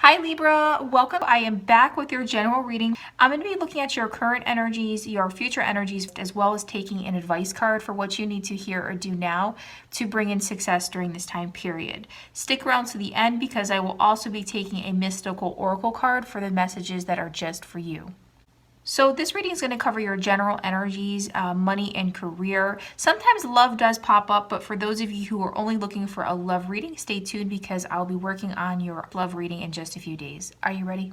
Hi Libra, welcome. I am back with your general reading. I'm going to be looking at your current energies, your future energies, as well as taking an advice card for what you need to hear or do now to bring in success during this time period. Stick around to the end because I will also be taking a mystical oracle card for the messages that are just for you. So this reading is going to cover your general energies, money and career. Sometimes love does pop up, but for those of you who are only looking for a love reading, stay tuned because I'll be working on your love reading in just a few days. Are you ready?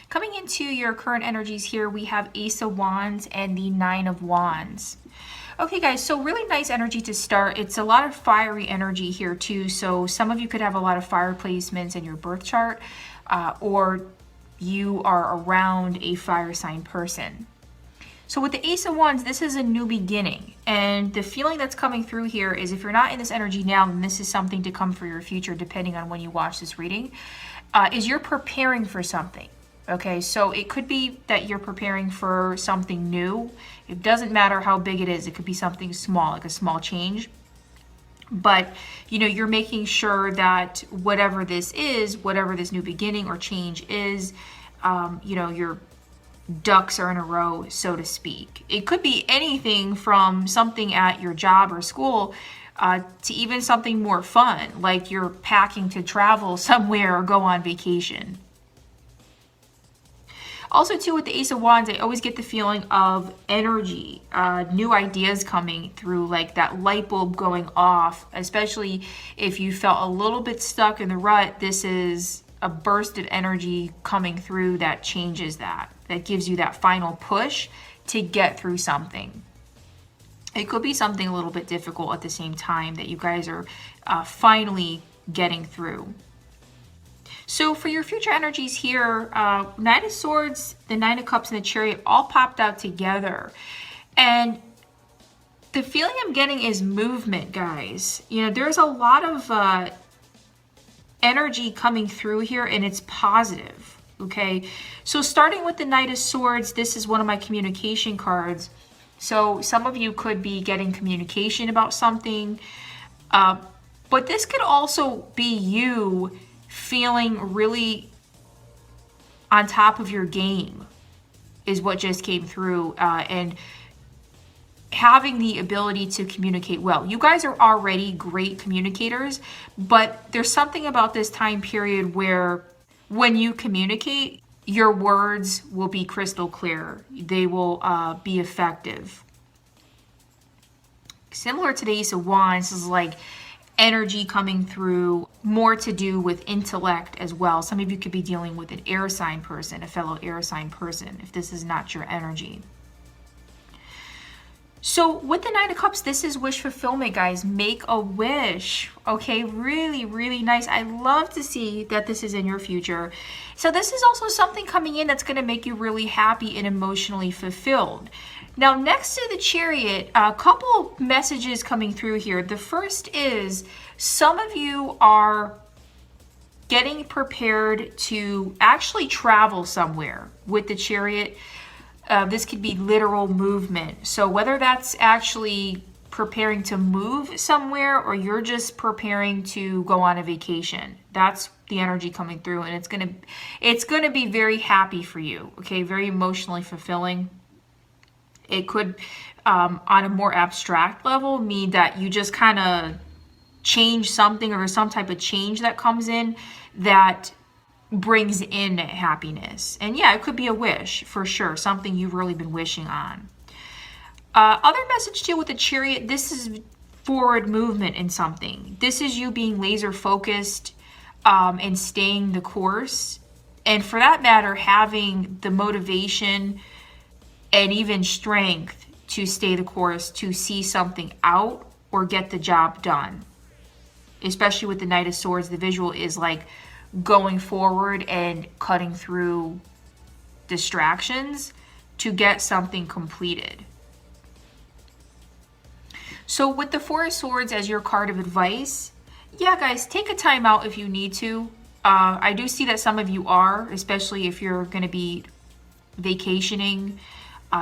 Coming into your current energies here, we have Ace of Wands and the Nine of Wands. Okay guys, so really nice energy to start. It's a lot of fiery energy here too. So some of you could have a lot of fire placements in your birth chart or you are around a fire sign person. So with the Ace of Wands, this is a new beginning. And the feeling that's coming through here is if you're not in this energy now, then this is something to come for your future, depending on when you watch this reading, is you're preparing for something. Okay, so it could be that you're preparing for something new. It doesn't matter how big it is. It could be something small, like a small change. But, you know, you're making sure that whatever this is, whatever this new beginning or change is, you know, your ducks are in a row, so to speak. It could be anything from something at your job or school to even something more fun, like you're packing to travel somewhere or go on vacation. Also, too, with the Ace of Wands, I always get the feeling of energy, new ideas coming through, like that light bulb going off, especially if you felt a little bit stuck in the rut. This is a burst of energy coming through that changes that gives you that final push to get through something. It could be something a little bit difficult at the same time that you guys are finally getting through. So for your future energies here, Knight of Swords, the Nine of Cups, and the Chariot all popped out together. And the feeling I'm getting is movement, guys. You know, there's a lot of energy coming through here, and it's positive, okay? So starting with the Knight of Swords, this is one of my communication cards. So some of you could be getting communication about something, but this could also be you feeling really on top of your game is what just came through, and having the ability to communicate well. You guys are already great communicators, but there's something about this time period where when you communicate, your words will be crystal clear. They will be effective. Similar to the Ace of Wands, is like energy coming through, more to do with intellect as well. Some of you could be dealing with an air sign person, a fellow air sign person, if this is not your energy. So with the Nine of Cups, this is wish fulfillment, guys. Make a wish. Okay, really, really nice. I love to see that this is in your future. So this is also something coming in that's going to make you really happy and emotionally fulfilled. Now, next to the Chariot, a couple messages coming through here. The first is some of you are getting prepared to actually travel somewhere with the Chariot. This could be literal movement. So whether that's actually preparing to move somewhere or you're just preparing to go on a vacation, that's the energy coming through, and it's gonna be very happy for you. Okay, very emotionally fulfilling. It could, on a more abstract level, mean that you just kind of change something, or some type of change that comes in that brings in happiness. And yeah, it could be a wish for sure, something you've really been wishing on. Other message too with the Chariot, this is forward movement in something. This is you being laser focused and staying the course, and for that matter, having the motivation and even strength to stay the course, to see something out or get the job done. Especially with the Knight of Swords, the visual is like going forward and cutting through distractions to get something completed. So with the Four of Swords as your card of advice, yeah, guys, take a time out if you need to. I do see that some of you are, especially if you're going to be vacationing,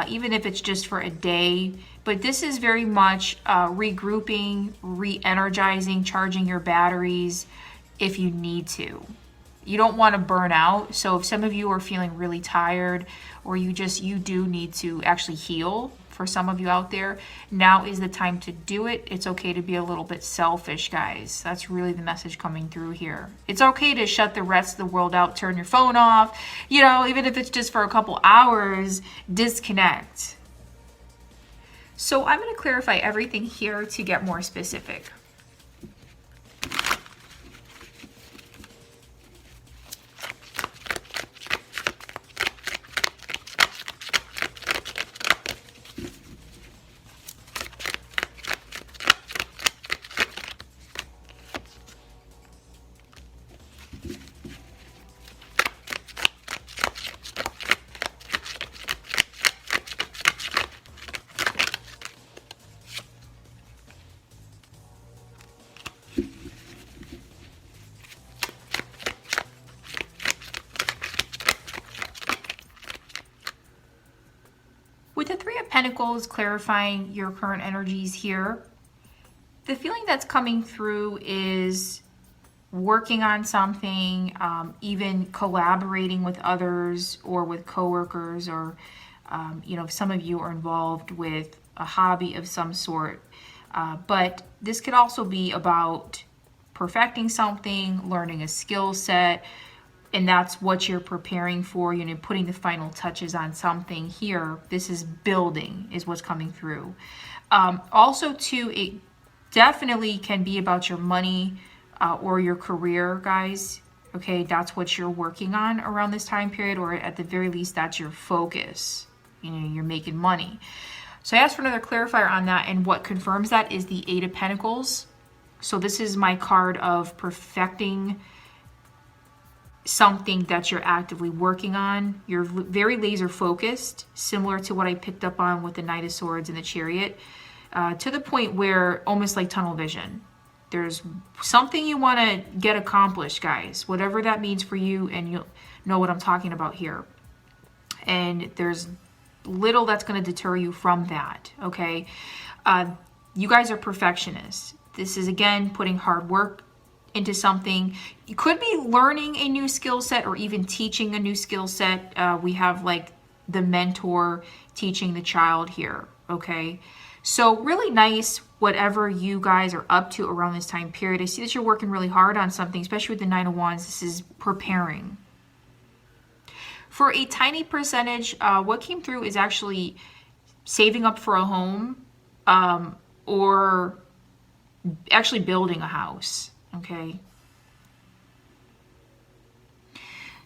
even if it's just for a day. But this is very much regrouping, re-energizing, charging your batteries if you need to. You don't want to burn out. So if some of you are feeling really tired, or you do need to actually heal, for some of you out there, now is the time to do it. It's okay to be a little bit selfish, guys. That's really the message coming through here. It's okay to shut the rest of the world out, turn your phone off, you know, even if it's just for a couple hours, disconnect. So I'm going to clarify everything here to get more specific. With the Three of Pentacles clarifying your current energies here, the feeling that's coming through is working on something, even collaborating with others or with coworkers, or you know, some of you are involved with a hobby of some sort. But this could also be about perfecting something, learning a skill set, and that's what you're preparing for, you know, putting the final touches on something here. This is building, is what's coming through. Also, too, it definitely can be about your money or your career, guys. Okay, that's what you're working on around this time period, or at the very least, that's your focus. You know, you're making money. So I asked for another clarifier on that, and what confirms that is the Eight of Pentacles. So this is my card of perfecting something that you're actively working on. You're very laser focused, similar to what I picked up on with the Knight of Swords and the Chariot, to the point where almost like tunnel vision. There's something you want to get accomplished, guys, whatever that means for you, and you'll know what I'm talking about here. And there's little that's going to deter you from that, okay? You guys are perfectionists. This is, again, putting hard work into something. You could be learning a new skill set or even teaching a new skill set. We have like the mentor teaching the child here, okay? So really nice, whatever you guys are up to around this time period. I see that you're working really hard on something, especially with the Nine of Wands. This is preparing. For a tiny percentage, what came through is actually saving up for a home, or actually building a house. Okay.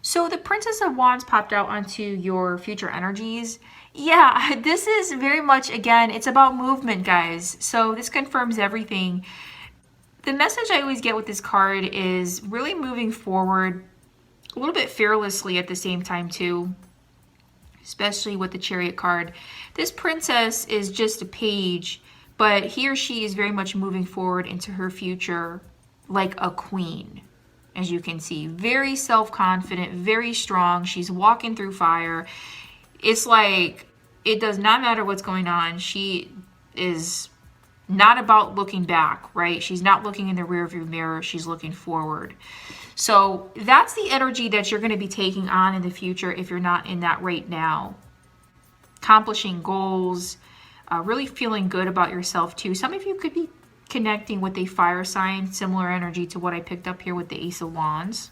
So the Princess of Wands popped out onto your future energies. Yeah, this is very much, again, it's about movement, guys. So this confirms everything. The message I always get with this card is really moving forward a little bit fearlessly at the same time too, especially with the Chariot card. This princess is just a page, but he or she is very much moving forward into her future like a queen, as you can see. Very self-confident, very strong. She's walking through fire. It's like, it does not matter what's going on. She is not about looking back, right? She's not looking in the rearview mirror. She's looking forward. So that's the energy that you're going to be taking on in the future if you're not in that right now. Accomplishing goals, really feeling good about yourself too. Some of you could be connecting with a fire sign, similar energy to what I picked up here with the Ace of Wands.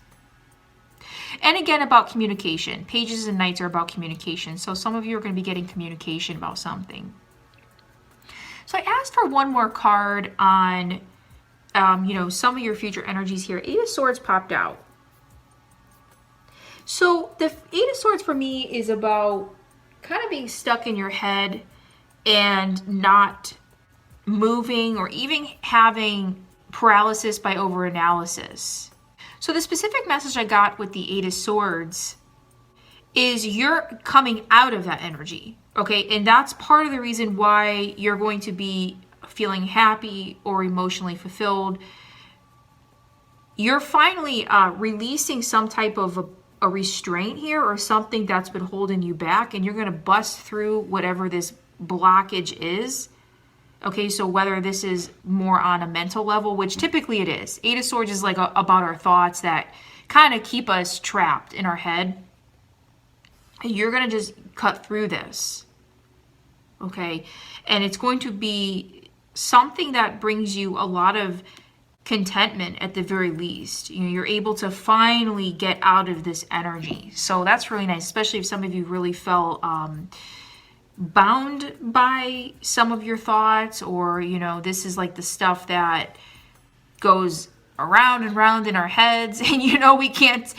And again, about communication. Pages and Knights are about communication. So some of you are going to be getting communication about something. So I asked for one more card on, you know, some of your future energies here. Eight of Swords popped out. So the Eight of Swords for me is about kind of being stuck in your head and not moving, or even having paralysis by overanalysis. So the specific message I got with the Eight of Swords is you're coming out of that energy, okay? And that's part of the reason why you're going to be feeling happy or emotionally fulfilled. You're finally releasing some type of a restraint here, or something that's been holding you back, and you're going to bust through whatever this blockage is. Okay, so whether this is more on a mental level, which typically it is. Eight of Swords is like about our thoughts that kind of keep us trapped in our head. You're going to just cut through this, okay? And it's going to be something that brings you a lot of contentment at the very least. You know, you're able to finally get out of this energy. So that's really nice, especially if some of you really felt bound by some of your thoughts, or, you know, this is like the stuff that goes around and round in our heads, and you know, we can't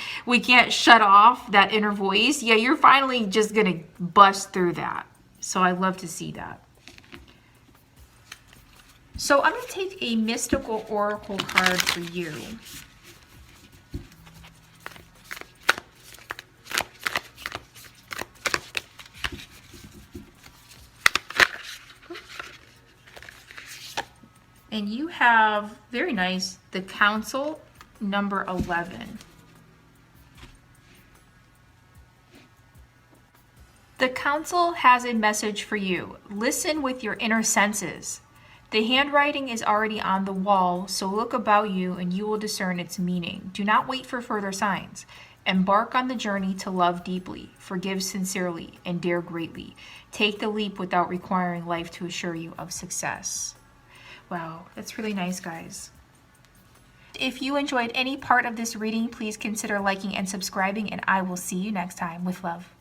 shut off that inner voice. Yeah, you're finally just gonna bust through that. So I love to see that. So I'm going to take a mystical oracle card for you. And you have, very nice, the Council, number 11. The Council has a message for you. Listen with your inner senses. The handwriting is already on the wall, so look about you and you will discern its meaning. Do not wait for further signs. Embark on the journey to love deeply, forgive sincerely, and dare greatly. Take the leap without requiring life to assure you of success. Wow, that's really nice, guys. If you enjoyed any part of this reading, please consider liking and subscribing, and I will see you next time with love.